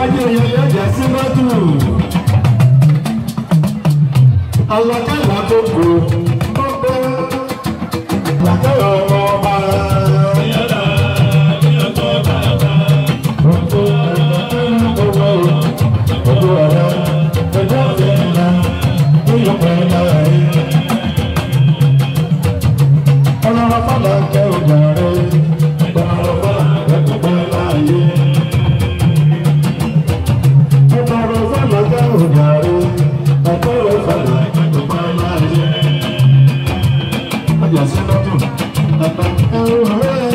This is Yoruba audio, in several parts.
Iwájú yẹyẹ jẹ́ sí mọ́tò. Alákàlà tó kù ó pẹ́. Làkàlà ọmọ ọba. Yàrá ní ọkọ̀ bàbá. Ọkọ̀ ọ̀rọ̀ ọjọ́ ìlà ìyọ̀pẹ̀ lára ẹ̀. Ọlọ́run fọlá kẹ́ ọjà rẹ̀. Ọlọ́run fọlá kẹ́ ọjà láàyè. Ọlọ́run fọlá kẹ́ ọjà rẹ̀. Ọlọ́run fọlá kẹ́ ọjà láàyè. Ọjà sí lọ́dún. Bàbá ẹ̀rọ rẹ̀.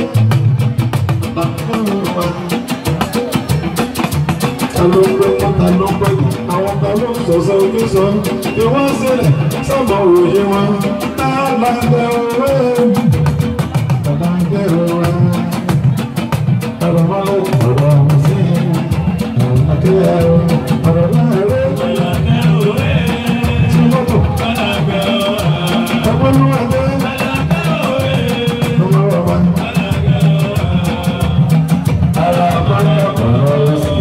Bàbá ẹ̀rọ wa. Àwọn kan ló ń sọ̀sọ̀ ojú sọ, ìwọ́n sílẹ̀ sọ́mọ òye wọn. Alágbẹ̀ òwe, alágbẹ̀ òwe, ọ̀rọ̀ máa ń ọ̀rọ̀ àwọn sí àkíyà ọ̀rọ̀ láàárẹ̀. Alágbẹ̀ òwe, tí mọ́tò, alágbẹ̀ òwe, ọgbọ́n ló wà dé. Alágbẹ̀ òwe, ọmọ ọ̀rọ̀ wa. Alágbẹ̀ òwe, sí.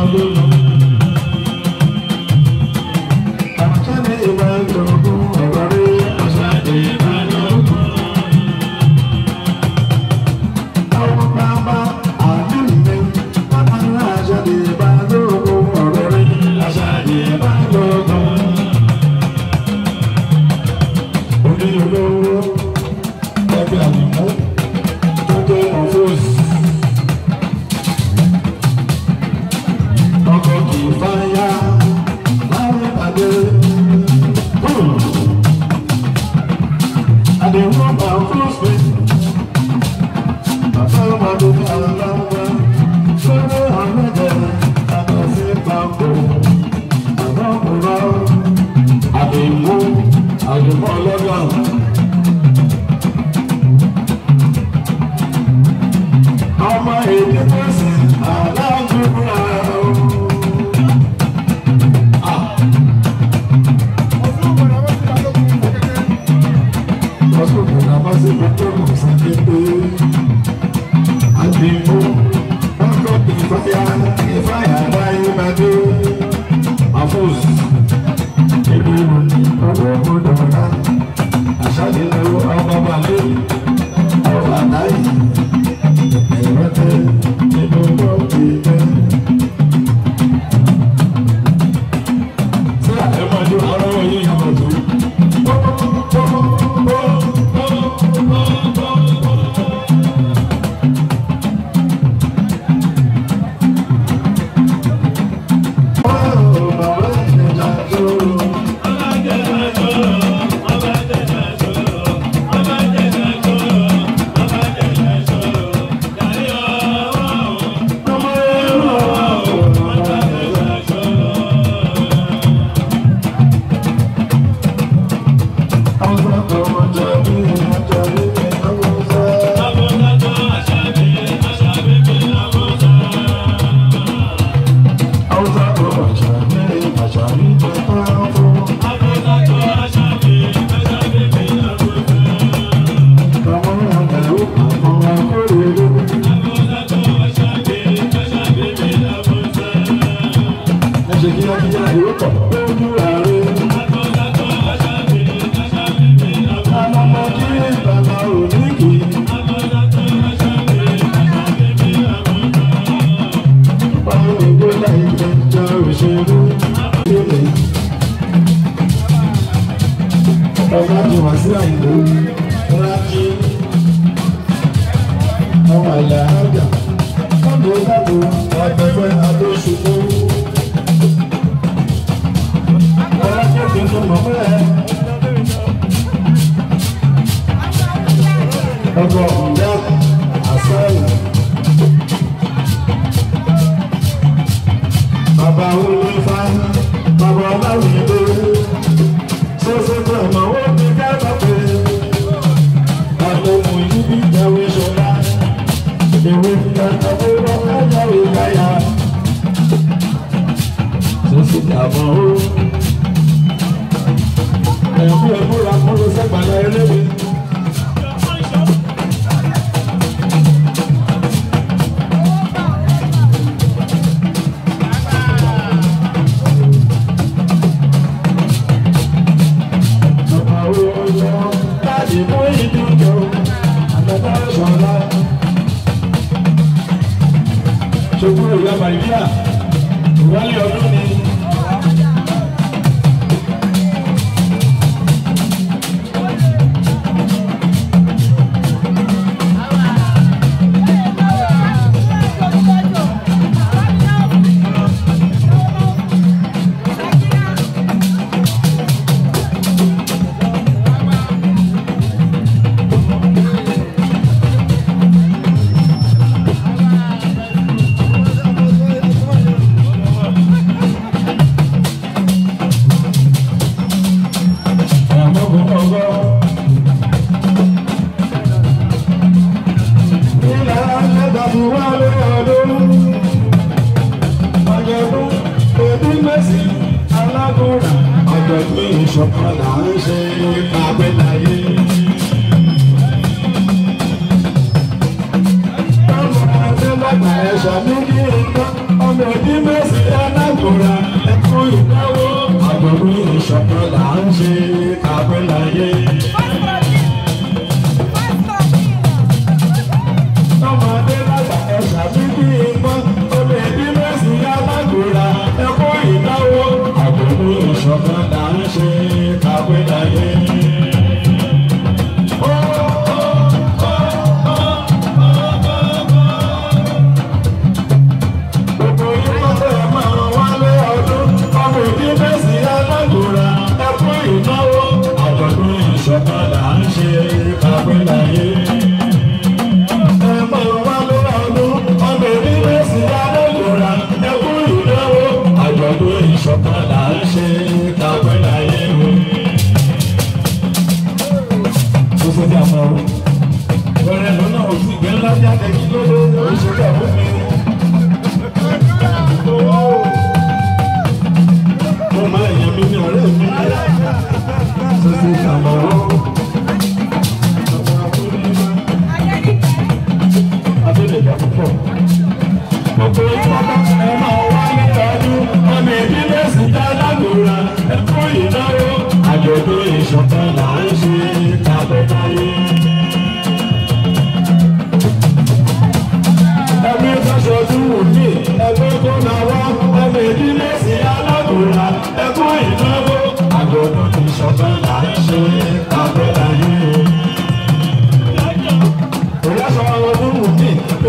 Hallelujah. Adé. Adé wọ́n bá fún mi. Bàbá máa dé ní aláwọ̀. Sọ́dọ̀ àwọn ẹ̀jẹ̀ àtọ̀sí pàpọ̀. Bàbá kò rà ó. Adé mú àjùmọ̀ lọ́gàn. Ọmọ èdè pèsè aláàbùrà ó. Ọ̀sùnkùn náà bá sí gbogbo ọ̀sán kéde. Àdìmú wọ́n kọ́ ìfáyà láyé máa dé. Àfọ́s ìlú ọ̀dọ̀ ọ̀dọ̀ọ̀dá. Àṣàlẹ̀ lọ́wọ́ ọmọ balẹ̀ ọ̀bà láyé. ṣe kápẹ́ láyé o. Ó ṣe bí àmọ́ ọ̀rẹ́ lọ́nà òsì gbẹ́ ńlá jáde kí ló dé oṣù tó fún mi. Mo máa yàn mí ní ọ̀rẹ́ mi. Ó ṣe bí àmọ́ Adéléjà púpọ̀. Gbogbo ìpamọ́ ẹ máa wá nítorí ọmọ ìdílé síta lágbóra ẹ̀kọ́ ìnáwó àjọ̀dún ìṣọ̀kan là ń ṣe kábẹ́káyé. Ẹgbẹ́ sọ́sọ́dún wù mí ẹgbẹ́ tó náwó ọmọ ìdílé sí alágbóra ẹ̀kọ́ ìnáwó àjọ̀dún ìṣọ̀kan là ń ṣe kábẹ́káyé.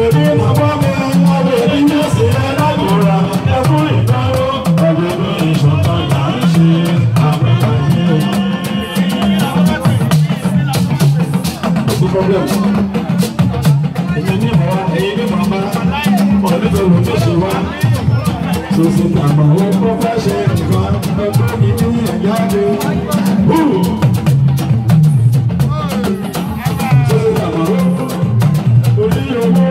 Èmi nàbọ́ mi ọmọ èmi ní ṣe alágbóra ẹkún ìdáwó ọ̀gbẹ̀rún ìṣọ̀kan là ń ṣe àbẹ̀láyé. Èmi ní ìmọ̀ ẹ̀yin ní màmá ọ̀dẹ́gbẹ̀ ló ní ṣe wá. Sòsì tàmà ó kọ́ fẹ́ ṣe nǹkan ẹgbẹ́ mi ní ẹ̀jáde. Sòsì tàmà ó orí owó.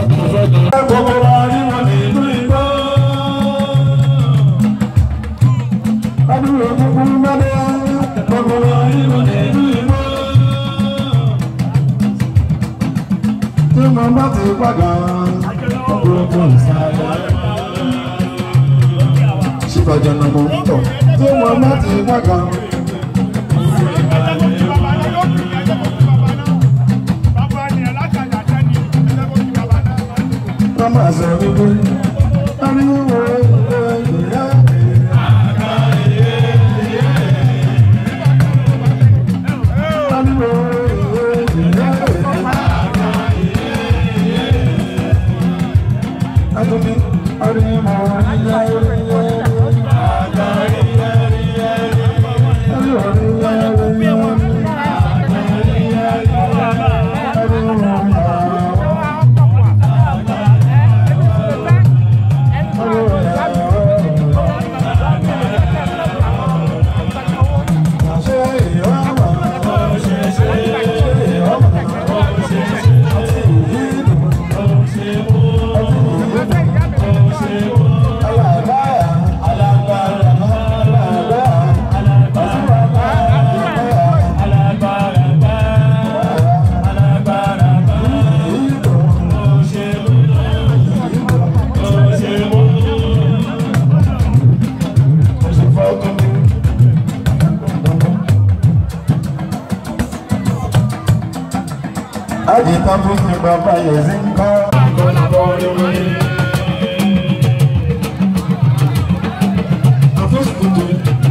Gbogbo wa rí wọn nínú igbó. Adúlọ gbogbo mẹ́lẹ́ gbogbo wa rí wọn nínú igbó. Tí mo bá ti padà gbogbo ìsàlẹ̀. Ṣíbàjẹ́ náà mo ń tọ̀. Tí mo bá ti padà. Mama sọ wípé ariwo ìyá ariwo ìyá adúlé ariwo Aji tamu ni baba yezinka. Afuskutu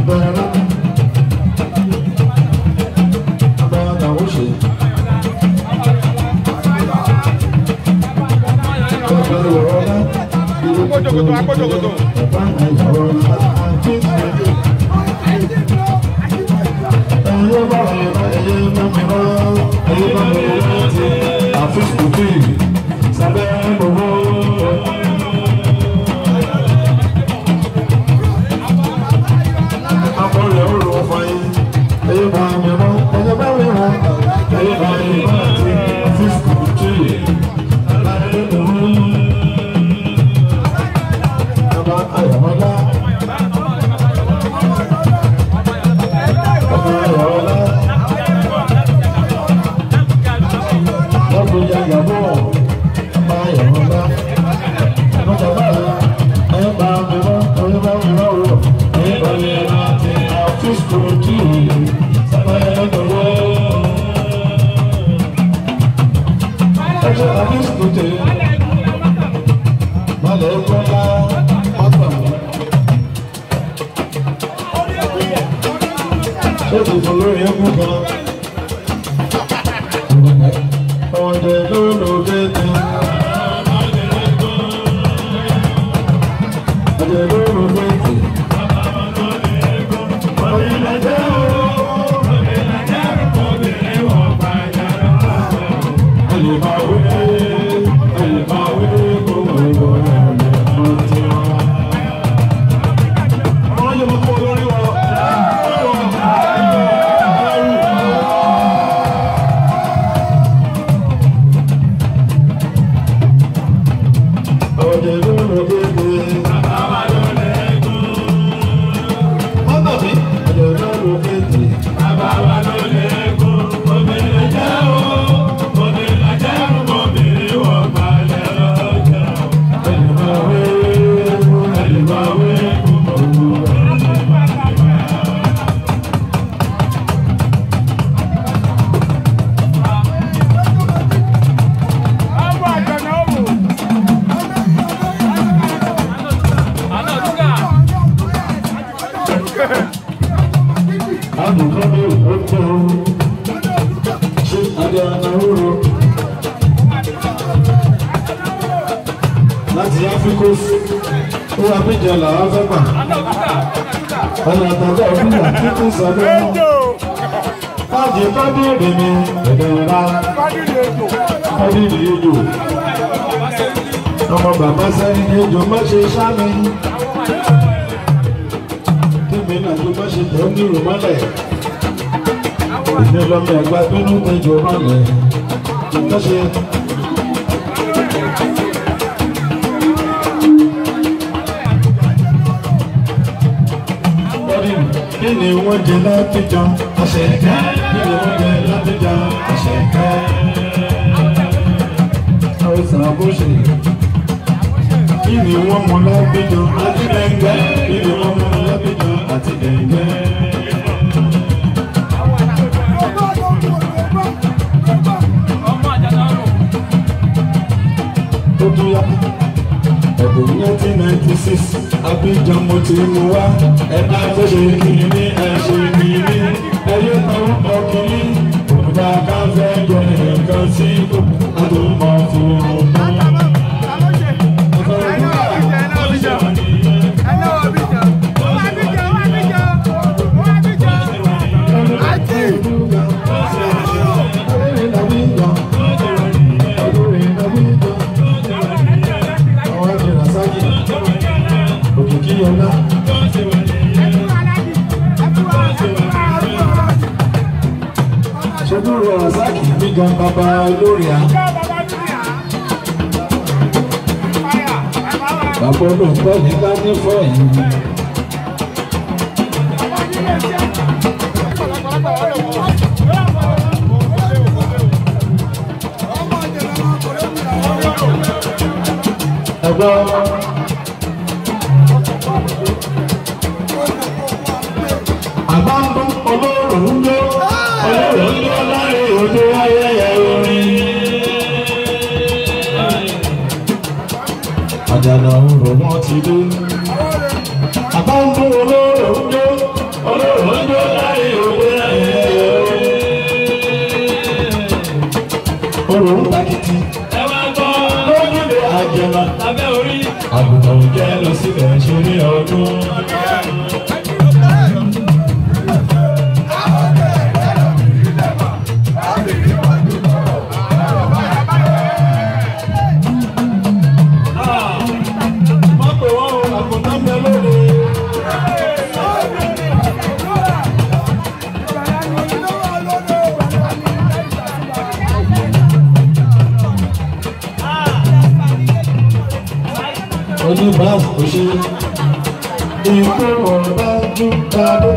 bara. Abana woshe. Akojogodo. Afuskutu sabe bobo. Akọ̀rẹ́ ọ̀rọ̀ ọ̀fọ̀yín ẹ̀yẹ bá mi mọ́ ẹ̀yẹ bá mi mọ́ ẹ̀yẹ bá mi mọ́ àti Afuskutu aláìlẹ́ bobo. Bàbá Ayọ̀mọ́lá. Bàbá Ayọ̀mọ́lá. Láti Áfíríkos, ó wá péjọ làwọn fẹ́ gbà. Ọ̀nà àtàgbà òfúnà títún sọ́dọ̀ wọn. Fájì kọ́dìrì mi, ẹ̀dẹ̀ ra. Kọ́dìrì ejò. Ọmọ bàbá sẹ́yìn ejò má ṣe sá mi. Kí mi náà tó má ṣe tẹ̀ ó ní ìrùmọ́lẹ̀. Èmi lọ́mọ ẹ̀gbá bínú tẹjọ mọ́lẹ̀. Má ṣe. ni wọ́n jẹ lábíjan Àṣẹkẹ́ kí ni wọ́n jẹ lábíjan Àṣẹkẹ́. Àwòsàn àbóṣe kí ni wọ́n mú lábíjan àti dẹ̀ǹgẹ́ kí ni wọ́n mú lábíjan àti dẹ̀ǹgẹ́. Ó tún yá ẹ̀bùn 1996 Abidjan mo ti mú wá ẹ̀dá tó ṣe kìíní ní ẹ̀ṣẹ̀ kìíní ẹ̀yẹ táwọn ọkùnrin òkúta káfẹ́ jẹ nǹkan sí àtúmọ̀ fún un. Ṣẹ́dúró Razaki gbígan bàbá lórí à. Bàbá olóńgbò ní ká ní fọ́ọ̀yìn. Ẹ̀gbọ́n. Àbámbọ́n olóòrùn ń yó. Olóòrùn ń yó láre òde ayẹyẹ orin. Àjànà òrò wọn ti dé. Àbámbọ́n olóòrùn ń yó. Olóòrùn ń yó láre òde ayẹyẹ orin. Òrùn takìtì. Ẹ wá gbọ́ lójúde àjẹmà lábẹ́ orí. Àgùntàn jẹ́ lọ síbẹ̀ ṣeré ọdún. Oníbàá kò ṣe ikú ọ̀dájú dáadé.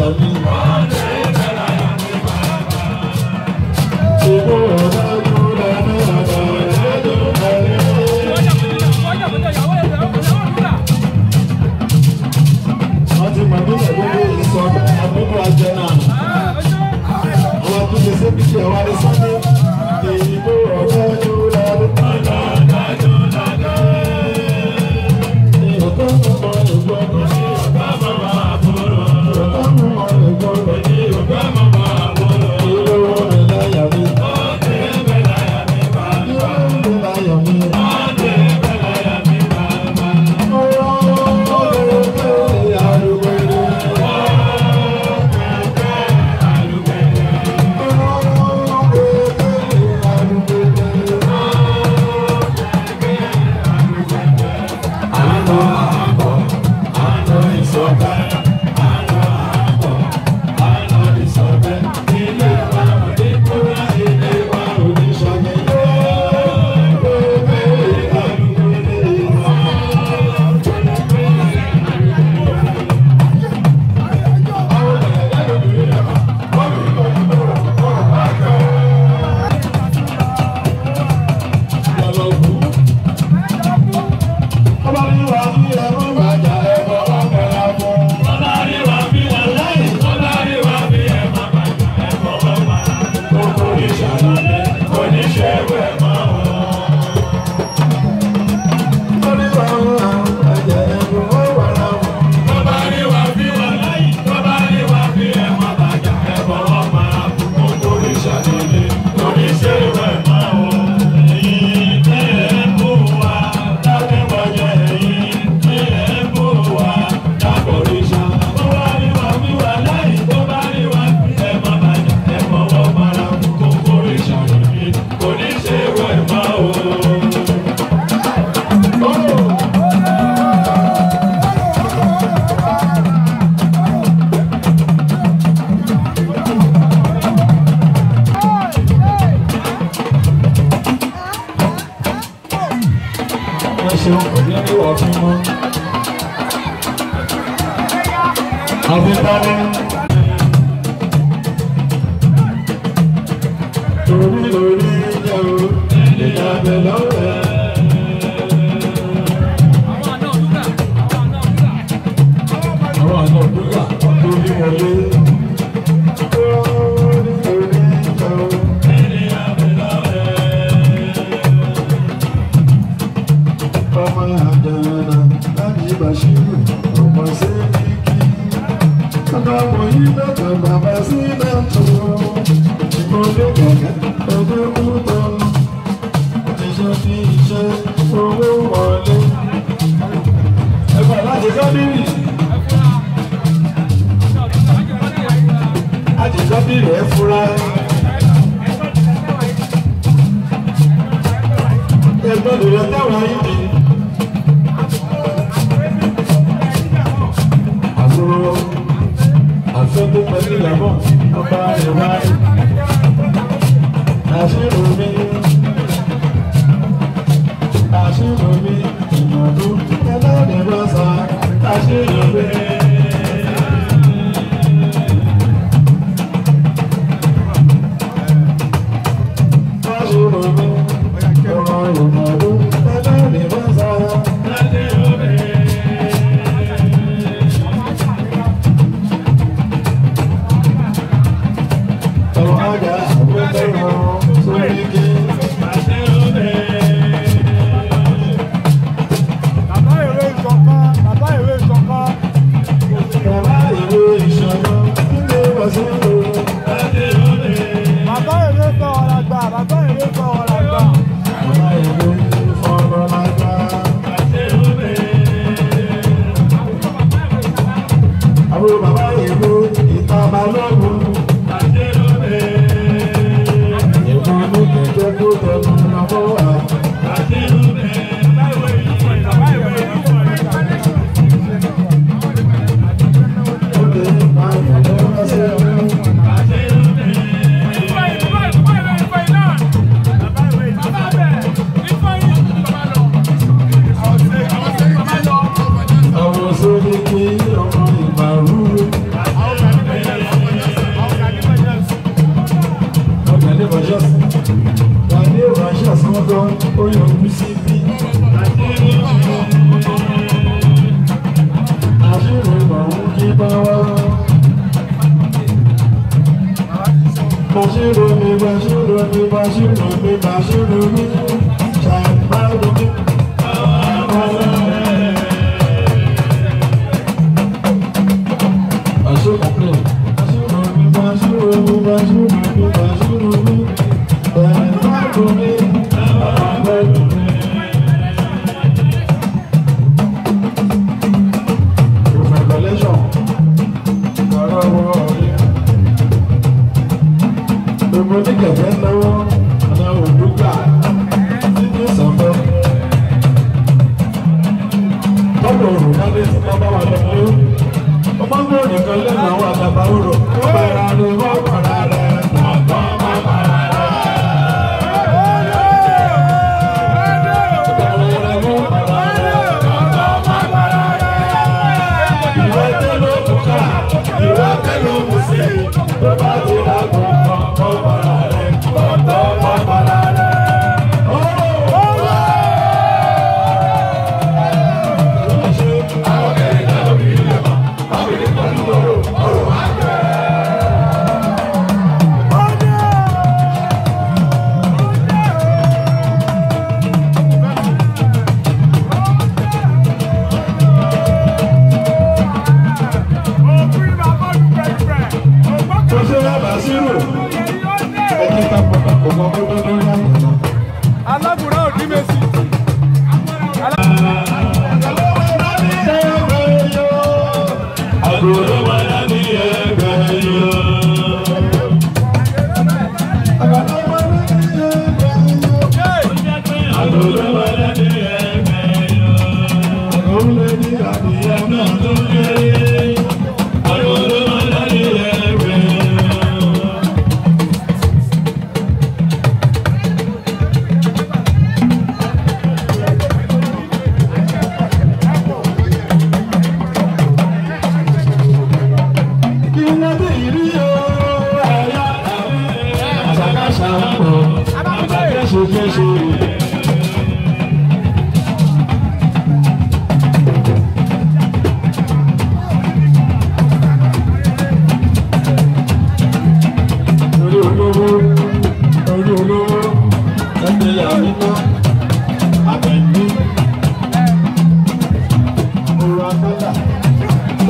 Thank you. ṣeun òní ní ọ̀fin mọ́. Àbíkálẹ̀. Torí lórí ìjà o, ìjà bẹ̀ lọ́wọ́ ẹ̀. Àwọn àna òdúgà torí wọlé. Bashiru, ọmọ Sẹ́ríkì, ọmọ yìí lọ́kọ̀ bàbá sí lẹ́tọ̀, ìmọ̀lẹ́ gàgà ọdún kútọ́, iṣẹ́ fi iṣẹ́ owó wọlé. Ẹgbẹ́ láti Kábírì, láti Kábírì ẹ fura. Ẹgbẹ́ lòlẹ́ táwọn ayé mi. Àfẹ́kù pẹ̀lú ìlànà ọba ìwà àṣírò mi ìmọ̀dú ẹlẹ́dẹ̀ lọ́sà àṣírò mi. Àṣírò mi ọmọ ìmọ̀dú ẹlẹ́dẹ̀ lọ́sà àṣírò mi.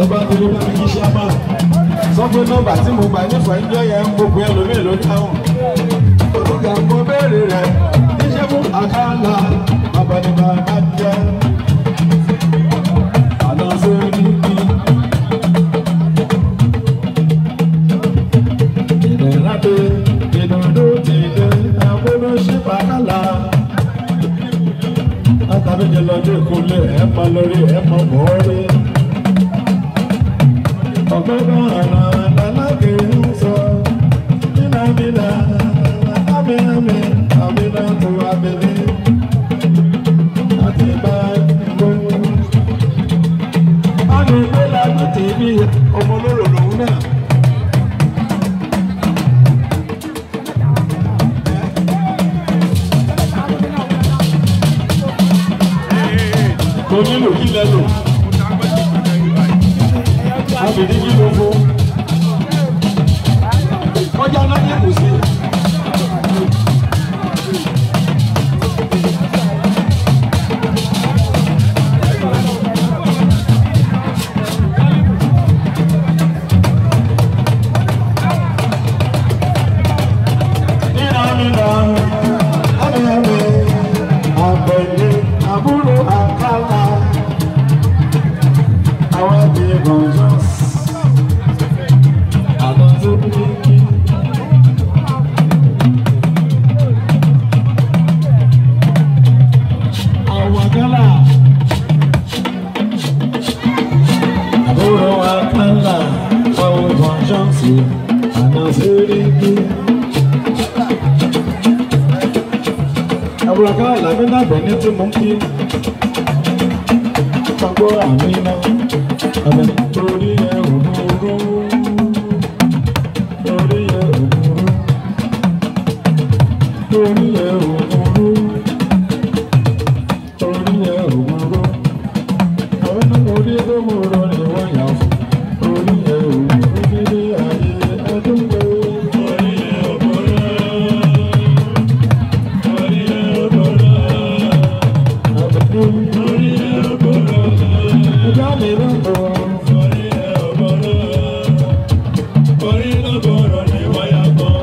tó bá ti rí bá mi kí ṣe á máa sọ pé nọ́mbà tí mo gbà nífẹ̀ẹ́ ń jẹ́ yẹn gbogbo ẹlòmíì ló dáhùn. Olùkọ́ mo béèrè rẹ̀ níṣẹ́ fún àkàlà abànìbà bá jẹ́ àná sórí bí. Ìdẹ̀láde ìdòdó ti dé àgbélé ṣe bàkàlà. Látàbíjẹ lọ́jọ́ ìkúlẹ̀ ẹ̀ mọ lórí ẹ̀ mọ bọ́ọ̀rẹ́. Ọ̀gbọ́n àná alágẹ̀ ń sọ nílàbílà àmì àmìlà tó abẹ́lé àti bá gbogbo. A lè gbé láti tèmi ọmọ olóró lòun náà. Kò nílò kí lẹ́nu. Abìdí kí ló fún? Ọjà náà yẹ kò sí. Àbúrò àkàlà àwọn ẹbí gbọ̀ngàn àwọn tó bí kí. Àwọn àkàlà àbúrò àkàlà àwọn gbọ̀ngàn sí àwọn tó bí kí. Àbúrò àkàlà làbẹ́ dàbẹ̀ ní tí mo ń kí. Gbogbo àmì náà, àbẹ̀ torí ẹ̀ òmùrú, torí ẹ̀ òmùrú, torí ẹ̀ òmùrú, torí ẹ̀ òmùrú. Àwọn náà orí tó mú rọ ni wọ́n yà fún. Torí ẹ̀ òmùrú nílé ayé ẹdún gbé. Torí ẹ̀ òmùrú, torí ẹ̀ òmùrú, àbẹ̀ torí ẹ̀ òmùrú. Johnny Rumbo, orí ọ̀bọ̀rọ̀, orí ọ̀bọ̀rọ̀ ni wáyà kan,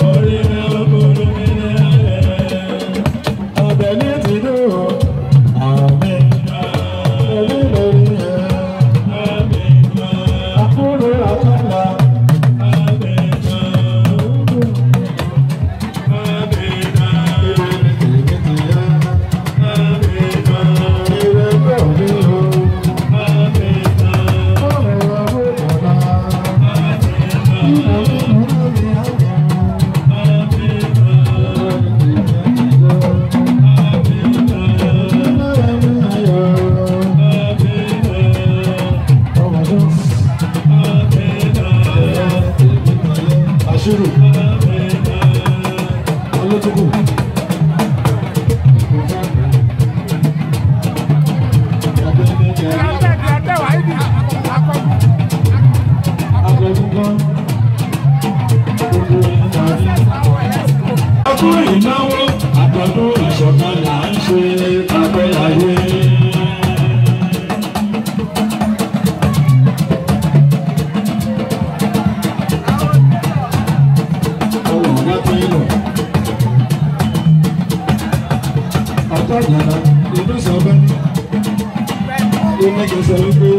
orí ọ̀bọ̀rọ̀ ni ayẹyẹ. Ọbẹ̀ ní ti dùn, àmì, ẹbí lórí ẹ̀, àmì kan, àkúrò àkàlà, àmì kan, àmì kan, ìrìn tèmi ti yá, àmì kan, ìrẹ́pọ̀ mi o. Ashuru, Olotuku, ọdún ìnáwó àtọ̀dún ìṣọ̀kan là ń ṣe kábẹ́láyé. Ọwọ́ ọ̀gá tó ń lọ. Ọ̀tọ̀ ìyàrá ìlú sọ̀bẹ́. Ilé kẹsẹ̀ wípé.